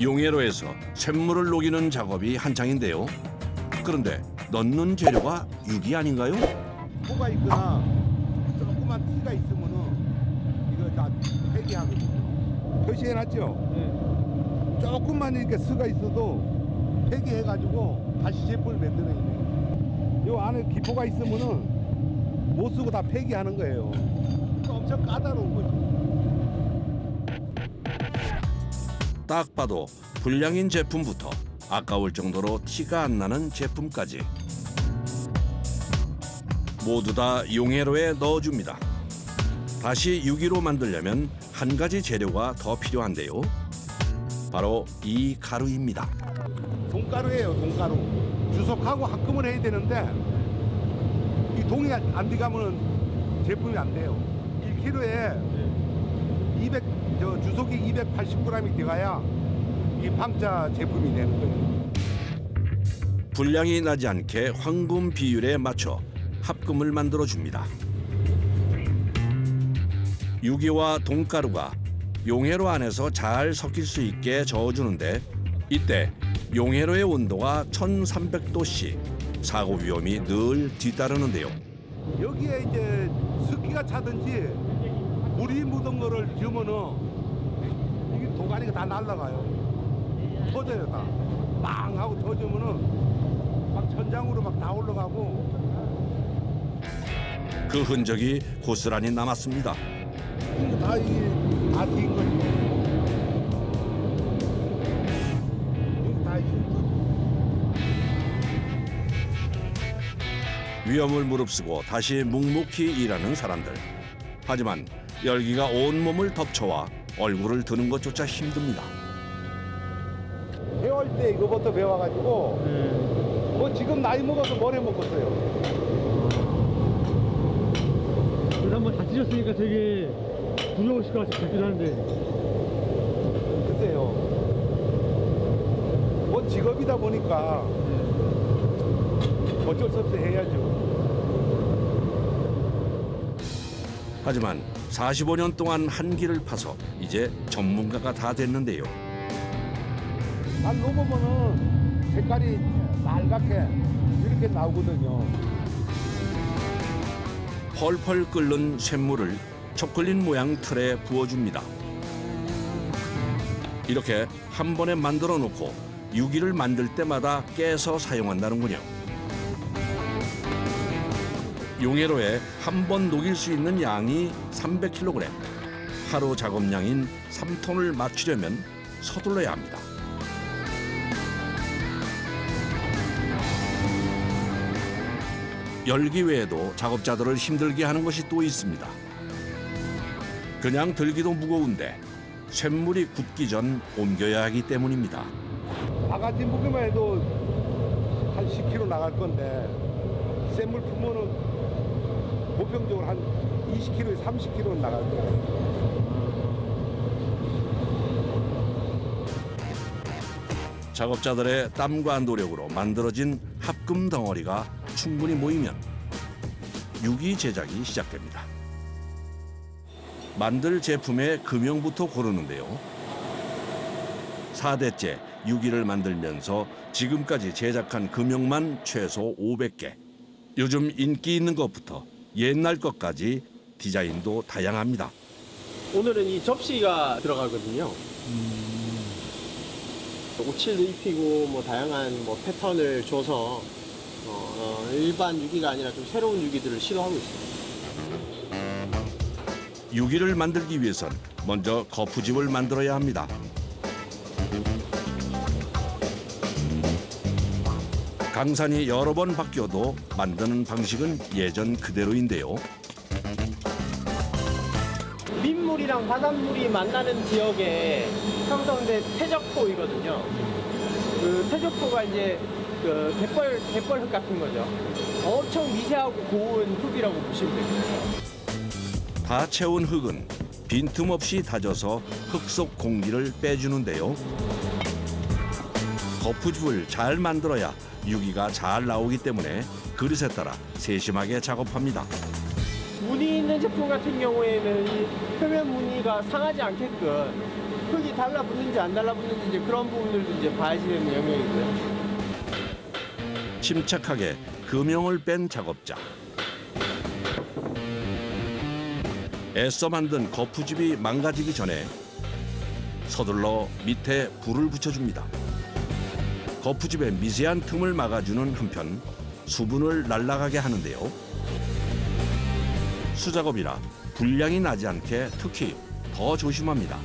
용해로에서 쇳물을 녹이는 작업이 한창인데요. 그런데 넣는 재료가 육이 아닌가요? 코가 있거나 조그만 티가 있으면은 이거 다 폐기하거든요. 표시해놨죠? 네. 조금만 이렇게 스가 있어도 폐기해가지고 다시 제품을 만들어야 돼요. 요 안에 기포가 있으면은 못 쓰고 다 폐기하는 거예요. 엄청 까다로운 거죠. 딱 봐도 불량인 제품부터 아까울 정도로 티가 안 나는 제품까지 모두 다 용해로에 넣어줍니다. 다시 유기로 만들려면 한 가지 재료가 더 필요한데요. 바로 이 가루입니다. 돈가루예요, 돈가루. 주석하고 합금을 해야 되는데 이 동이 안 들어가면 제품이 안 돼요. 1kg에 주석이 280g이 들어가야 이 방자 제품이 되는 거예요. 불량이 나지 않게 황금 비율에 맞춰 합금을 만들어 줍니다. 유기와 돈가루가 용해로 안에서 잘 섞일 수 있게 저어주는데 이때 용해로의 온도가 1300도씨, 사고 위험이 늘 뒤따르는데요. 여기에 이제 습기가 차든지 물이 묻은 거를 주면은 이게 도가니가 다 날아가요. 터져요, 다. 빵 하고 터지면은 막 천장으로 막 다 올라가고. 그 흔적이 고스란히 남았습니다. 이거 다 이게 다 된 거죠. 이거 다 위험을 무릅쓰고 다시 묵묵히 일하는 사람들. 하지만 열기가 온몸을 덮쳐와 얼굴을 드는 것조차 힘듭니다. 배울 때 이거부터 배워가지고 뭐 지금 나이 먹어서 머리 먹었어요. 그래서 한번 다치셨으니까 되게 두려우실 것 같기도 한데. 글쎄요. 뭐 직업이다 보니까 어쩔 수 없이 해야죠. 하지만 45년 동안 한 길을 파서 이제 전문가가 다 됐는데요. 날 넘으면은 색깔이 빨갛게 이렇게 나오거든요. 펄펄 끓는 쇳물을 초콜릿 모양 틀에 부어줍니다. 이렇게 한 번에 만들어 놓고 유기를 만들 때마다 깨서 사용한다는군요. 용해로에 한 번 녹일 수 있는 양이 300kg. 하루 작업량인 3톤을 맞추려면 서둘러야 합니다. 열기 외에도 작업자들을 힘들게 하는 것이 또 있습니다. 그냥 들기도 무거운데 쇳물이 굳기 전 옮겨야 하기 때문입니다. 바가지 무게만 해도 한 10kg 나갈 건데 쇳물 품으면 보편적으로 한 20kg에 30kg는 나갈 거예요. 작업자들의 땀과 노력으로 만들어진 합금 덩어리가 충분히 모이면 유기 제작이 시작됩니다. 만들 제품의 금형부터 고르는데요. 4대째 유기를 만들면서 지금까지 제작한 금형만 최소 500개. 요즘 인기 있는 것부터 옛날 것까지 디자인도 다양합니다. 오늘은 이 접시가 들어가거든요. 오칠도 입히고 뭐 다양한 뭐 패턴을 줘서 일반 유기가 아니라 좀 새로운 유기들을 시도하고 있습니다. 유기를 만들기 위해선 먼저 거푸집을 만들어야 합니다. 강산이 여러 번 바뀌어도 만드는 방식은 예전 그대로인데요. 민물이랑 바닷물이 만나는 지역에 형성된 퇴적포이거든요. 그 퇴적포가 이제 그 갯벌 흙 같은 거죠. 엄청 미세하고 고운 흙이라고 보시면 됩니다. 다 채운 흙은 빈틈없이 다져서 흙 속 공기를 빼주는데요. 거푸집을 잘 만들어야 유기가 잘 나오기 때문에 그릇에 따라 세심하게 작업합니다. 무늬 있는 제품 같은 경우에는 이 표면 무늬가 상하지 않게끔 흙이 달라붙는지 안 달라붙는지 이제 그런 부분들도 이제 봐야지 되는 영역이고요. 침착하게 금형을 뺀 작업자. 애써 만든 거푸집이 망가지기 전에 서둘러 밑에 불을 붙여줍니다. 거푸집의 미세한 틈을 막아주는 한편 수분을 날아가게 하는데요. 수작업이라 불량이 나지 않게 특히 더 조심합니다.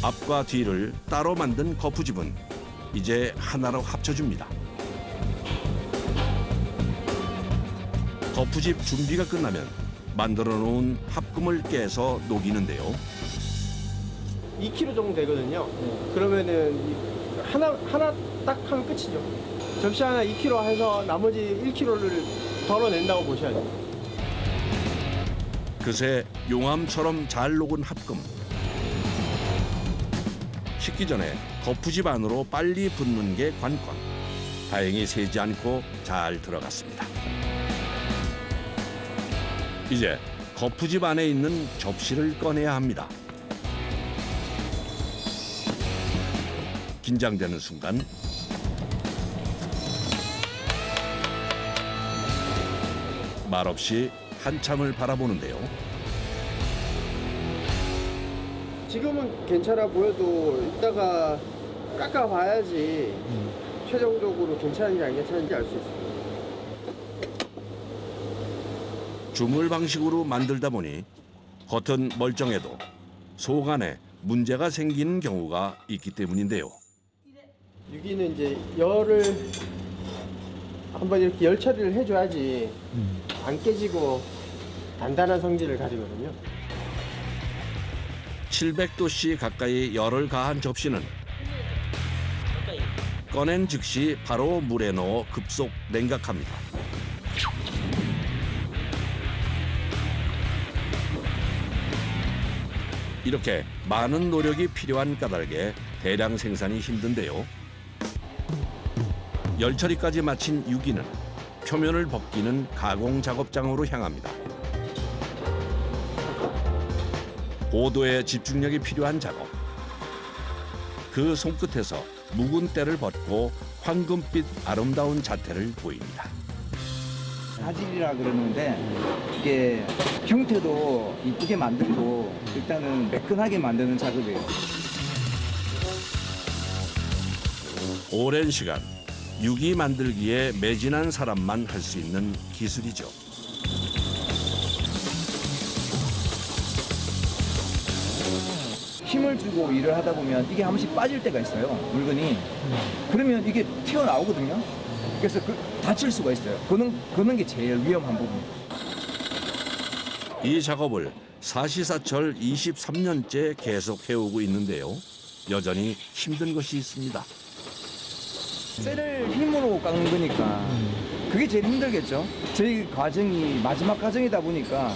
앞과 뒤를 따로 만든 거푸집은 이제 하나로 합쳐줍니다. 거푸집 준비가 끝나면 만들어 놓은 합금을 깨서 녹이는데요. 2kg 정도 되거든요. 그러면은 하나 딱 하면 끝이죠. 접시 하나 2kg 해서 나머지 1kg를 덜어낸다고 보셔야죠. 그새 용암처럼 잘 녹은 합금. 식기 전에 거푸집 안으로 빨리 붓는 게 관건. 다행히 새지 않고 잘 들어갔습니다. 이제 거푸집 안에 있는 접시를 꺼내야 합니다. 긴장되는 순간 말없이 한참을 바라보는데요. 지금은 괜찮아 보여도 이따가 깎아봐야지 최종적으로 괜찮은지 안 괜찮은지 알 수 있어요. 주물 방식으로 만들다 보니 겉은 멀쩡해도 속 안에 문제가 생기는 경우가 있기 때문인데요. 유기는 이제 열을 한번 이렇게 열 처리를 해줘야지 안 깨지고 단단한 성질을 가지거든요. 700도씨 가까이 열을 가한 접시는 꺼낸 즉시 바로 물에 넣어 급속 냉각합니다. 이렇게 많은 노력이 필요한 까닭에 대량 생산이 힘든데요. 열 처리까지 마친 유기는 표면을 벗기는 가공 작업장으로 향합니다. 고도의 집중력이 필요한 작업. 그 손끝에서 묵은 때를 벗고 황금빛 아름다운 자태를 보입니다. 자질이라 그러는데 이게 형태도 이쁘게 만들고 일단은 매끈하게 만드는 작업이에요. 오랜 시간 유기 만들기에 매진한 사람만 할 수 있는 기술이죠. 힘을 주고 일을 하다 보면 이게 한 번씩 빠질 때가 있어요, 물건이. 그러면 이게 튀어나오거든요. 그래서 다칠 수가 있어요. 그는 게 제일 위험한 부분. 이 작업을 사시사철 23년째 계속 해오고 있는데요. 여전히 힘든 것이 있습니다. 쇠를 힘으로 깎는 거니까 그게 제일 힘들겠죠. 저희 과정이 마지막 과정이다 보니까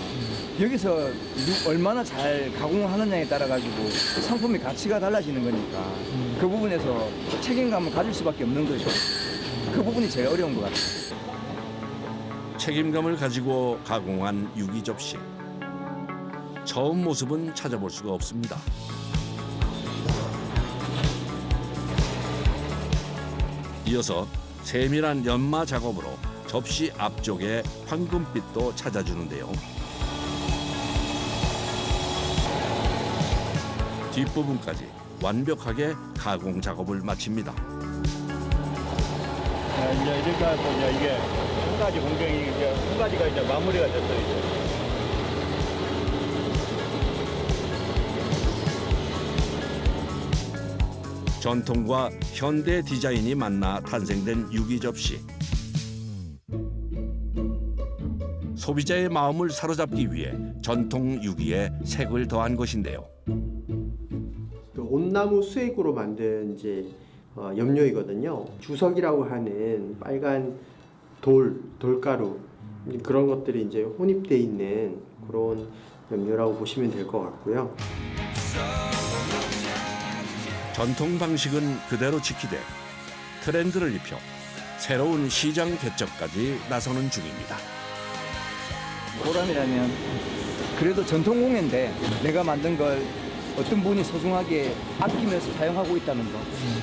여기서 얼마나 잘 가공을 하느냐에 따라 가지고 상품의 가치가 달라지는 거니까 그 부분에서 책임감을 가질 수밖에 없는 거죠. 그 부분이 제일 어려운 것 같아요. 책임감을 가지고 가공한 유기 접시. 처음 모습은 찾아볼 수가 없습니다. 이어서 세밀한 연마 작업으로 접시 앞쪽에 황금빛도 찾아주는데요. 뒷부분까지 완벽하게 가공 작업을 마칩니다. 이제 이렇게 해서 이제 이게 한 가지 공정이 이제 한 가지가 이제 마무리가 됐어요. 이제. 전통과 현대 디자인이 만나 탄생된 유기 접시. 소비자의 마음을 사로잡기 위해 전통 유기에 색을 더한 것인데요. 그 온나무 수액으로 만든 이제 염료이거든요. 주석이라고 하는 빨간 돌가루 그런 것들이 이제 혼입돼 있는 그런 염료라고 보시면 될 것 같고요. 전통 방식은 그대로 지키되 트렌드를 입혀 새로운 시장 개척까지 나서는 중입니다. 보람이라면 그래도 전통공예인데 내가 만든 걸 어떤 분이 소중하게 아끼면서 사용하고 있다는 거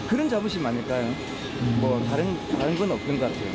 그런 자부심 아닐까요? 뭐 다른 건 없는 것 같아요.